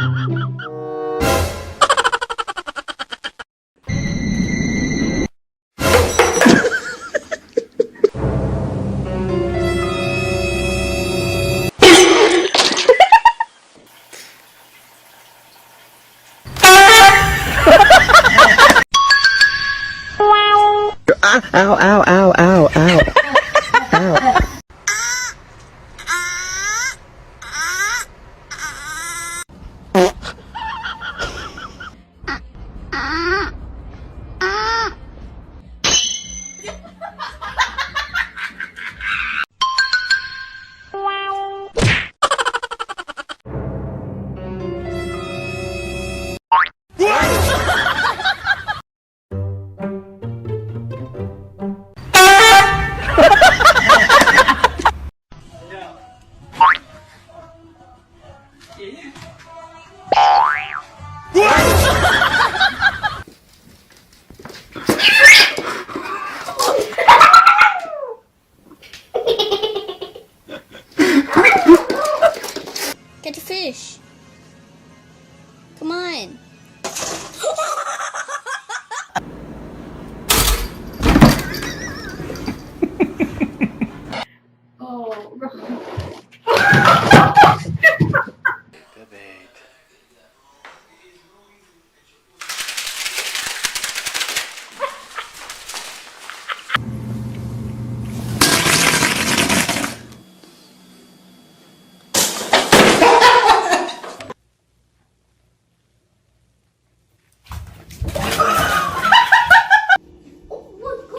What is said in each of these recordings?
Ow, ow, ow, ow, ow. Ow. Get a fish. Come on. Oh,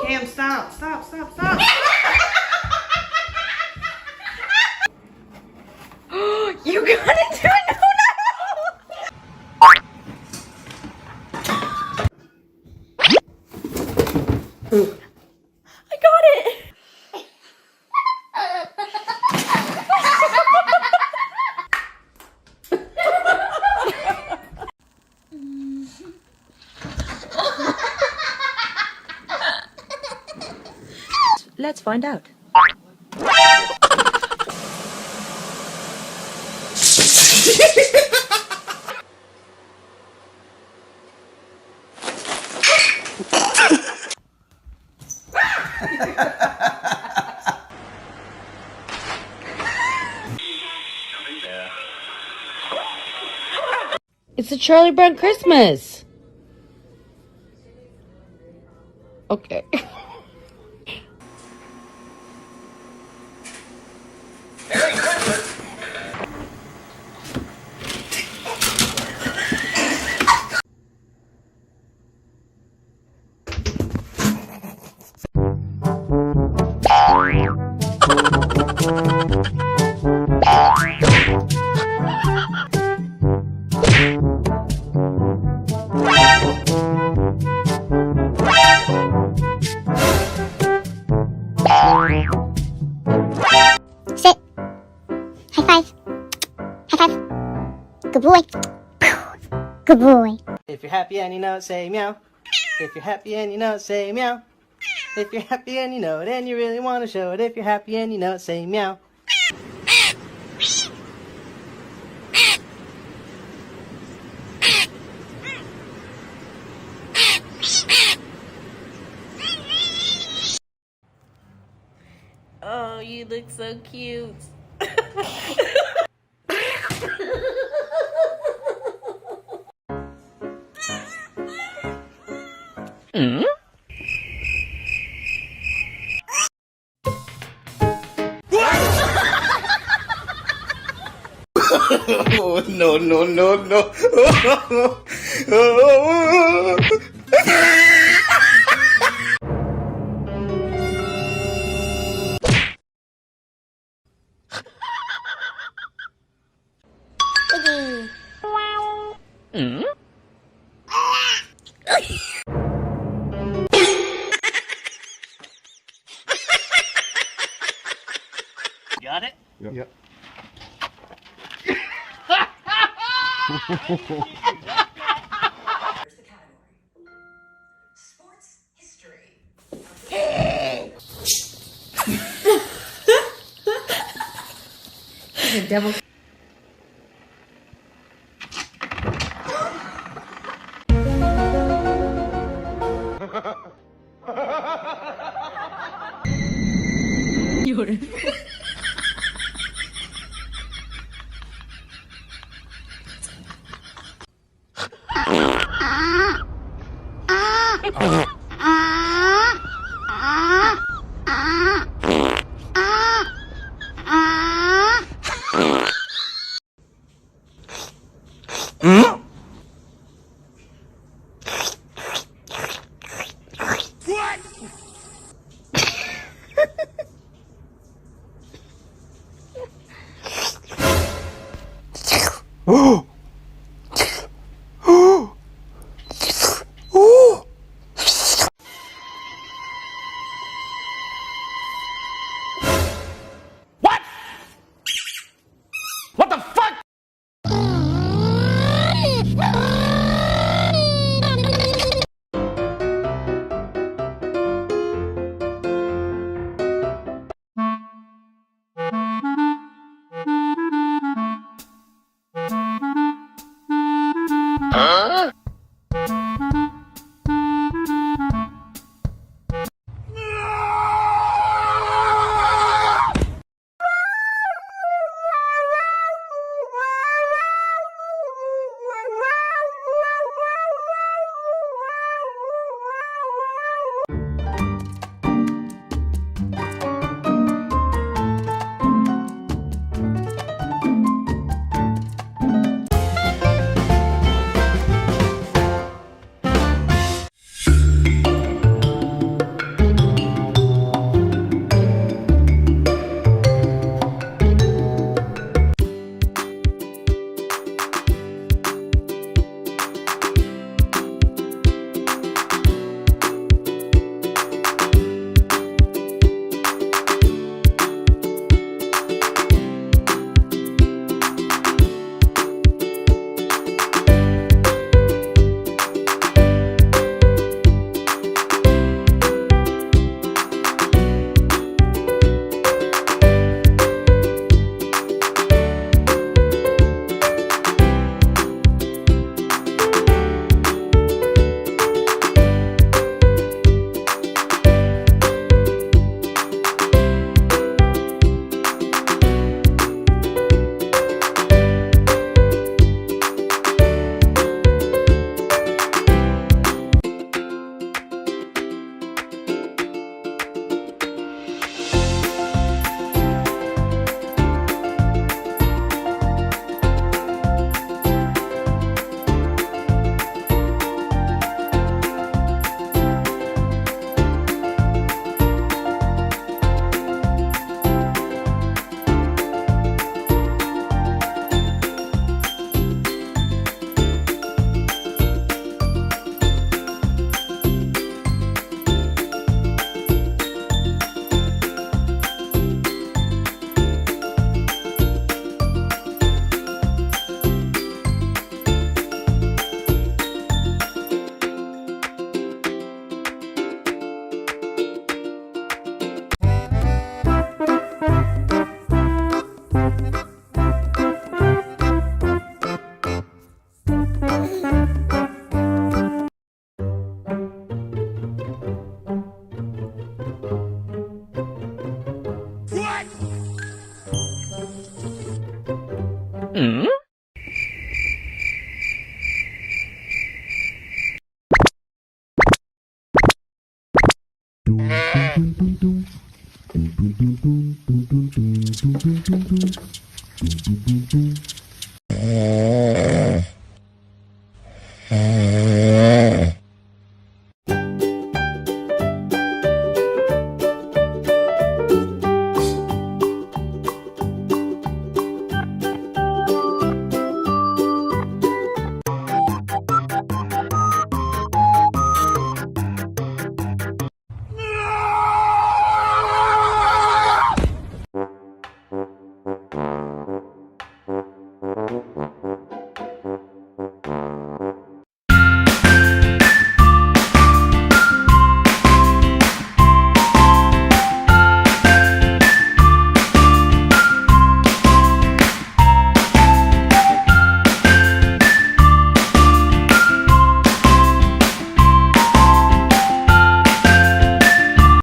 Cam, stop, stop, stop, stop. You got into it. No. I got it. Let's find out. It's a Charlie Brown Christmas. Okay. Sit. High five. High five. Good boy. Good boy. If you're happy and you know it, say meow. If you're happy and you know it, say meow. If you're happy and you know it and you really want to show it, if you're happy and you know it, say meow. Oh, you look so cute. Oh, no, no, no, no. Got it? Yep. Here's the category. Sports history. The devil. Dum dum dum dum dum dum dum dum dum dum dum dum dum